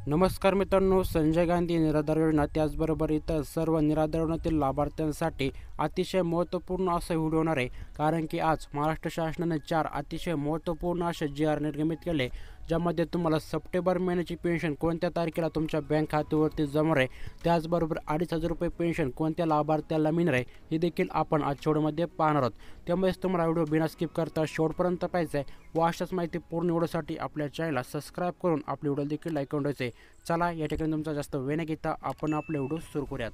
नमस्कार मित्रांनो, संजय गांधी निराधार योजना त्याचबरोबर इतर सर्व निराधार योजनेतील लाभार्थ्यांसाठी अतिशय महत्त्वपूर्ण असं व्हिडिओ होणार आहे. कारण की आज महाराष्ट्र शासनाने 4 अतिशय महत्त्वपूर्ण असे GR निर्गमित केले, ज्यामध्ये तुम्हाला सप्टेंबर महिन्याची पेन्शन कोणत्या तारखेला तुमच्या बँक खात्यावरती जमा आहे, त्याचबरोबर 2,500 रुपये पेन्शन कोणत्या लाभार्थ्याला मिळणार आहे हे देखील आपण आजच्या व्हिडिओमध्ये पाहणार आहोत. त्यामुळेच तुम्हाला व्हिडिओ बिना स्किप करता शेवटपर्यंत पाहायचा आहे व अशाच माहिती पूर्ण व्हिडिओसाठी आपल्या चॅनलला सबस्क्राईब करून आपले व्हिडिओ देखील लाईक करून द्यायचे. चला या ठिकाणी तुमचा जास्त वेळ न घेता आपण आपले व्हिडिओ सुरू करूयात.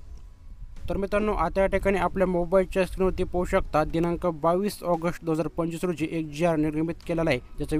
तर मित्रांनो, आता या ठिकाणी आपल्या मोबाईलच्या स्क्रीनवरती पाहू शकता दिनांक 22 ऑगस्ट 2025 रोजी एक GR निर्गमित केलेला आहे, ज्याचा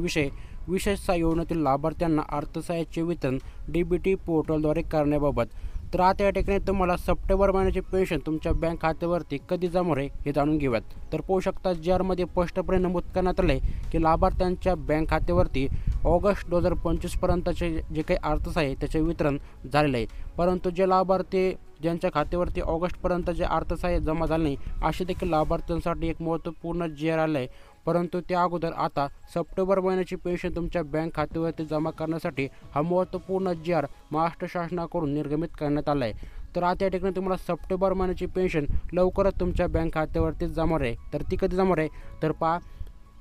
विशेष सहाय्य योजनेतील लाभार्थ्यांना अर्थसहाय्याचे वितरण DBT पोर्टलद्वारे करण्याबाबत. तर आता या ठिकाणी तुम्हाला सप्टेंबर महिन्याची पेन्शन तुमच्या बँक खात्यावरती कधी जमा आहे हे जाणून घेऊयात. तर पाहू शकता GRमध्ये स्पष्टपणे नमूद करण्यात आले की लाभार्थ्यांच्या बँक खात्यावरती ऑगस्ट 2025 पर्यंतचे जे काही अर्थसहाय्य त्याचे वितरण झालेले आहे. परंतु जे लाभार्थी ज्यांच्या खात्यावरती ऑगस्टपर्यंत जे अर्थसहाय्य जमा झाले नाही, असे देखील लाभार्थ्यांसाठी एक महत्त्वपूर्ण GR आले आहे. परंतु त्या अगोदर आता सप्टेंबर महिन्याची पेन्शन तुमच्या बँक खात्यावरती जमा करण्यासाठी हा महत्त्वपूर्ण GR महाराष्ट्र शासनाकडून निर्गमित करण्यात आला आहे. तर आता या ठिकाणी तुम्हाला सप्टेंबर महिन्याची पेन्शन लवकरच तुमच्या बँक खात्यावरती जमा आहे. तर ती कधी जमा आहे तर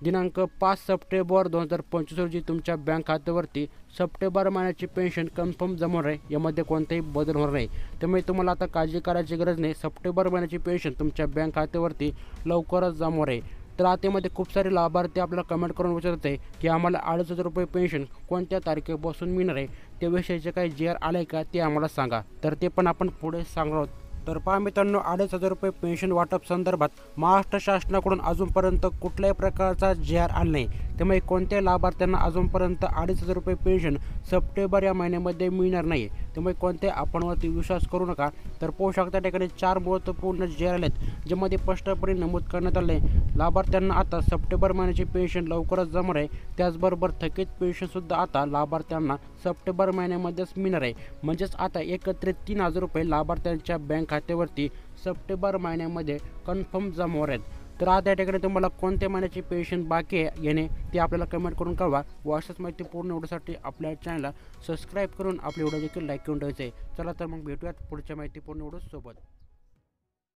दिनांक 5 सप्टेंबर 2025 रोजी तुमच्या बँक खात्यावरती सप्टेंबर महिन्याची पेन्शन कन्फर्म जमा आहे. यामध्ये कोणताही बदल होणार नाही. त्यामुळे तुम्हाला आता काळजी करायची गरज नाही. सप्टेंबर महिन्याची पेन्शन तुमच्या बँक खात्यावरती लवकरच जमा आहे. तर आतेमध्ये खूप सारे लाभार्थी आपल्याला कमेंट करून विचारत आहे की आम्हाला 2,500 रुपये पेन्शन कोणत्या तारखेपासून मिळणार आहे, त्याविषयीचे काही GR आले आहे का ते आम्हाला सांगा. तर ते पण आपण पुढे सांगणार आहोत. तर पहा मित्रांनो, 2,500 रुपये पेन्शन वाटप संदर्भात महाराष्ट्र शासनाकडून अजूनपर्यंत कुठल्याही प्रकारचा GR आला नाही. त्यामुळे कोणत्याही लाभार्थ्यांना अजूनपर्यंत 2,500 रुपये पेन्शन सप्टेंबर या महिन्यामध्ये मिळणार नाही. त्यामुळे कोणत्याही आपणवरती विश्वास करू नका. तर पाहू शकता ठिकाणी 4 महत्त्वपूर्ण GR आले आहेत, ज्यामध्ये स्पष्टपणे नमूद करण्यात आले लाभार्थ्यांना आता सप्टेंबर महिन्याची पेन्शन लवकरच जमा आहे. त्याचबरोबर थकीत पेन्शनसुद्धा आता लाभार्थ्यांना सप्टेंबर महिन्यामध्येच मिळणार आहे. म्हणजेच आता एकत्रित 3,000 रुपये लाभार्थ्यांच्या बँक खात्यावरती सप्टेंबर महिन्यामध्ये कन्फर्म जमा होणार आहेत. तर आता या ठिकाणी तुम्हाला कोणत्या महिन्याची पेन्शन बाकी आहे येणे ते आपल्याला कमेंट करून कळवा. व अशाच माहिती पूर्ण व्हिडिओसाठी आपल्या चॅनलला सबस्क्राईब करून आपले व्हिडिओ देखील लाईक करून ठेवायचे. चला तर मग भेटूयात पुढच्या माहितीपूर्ण व्हिडिओ सोबत.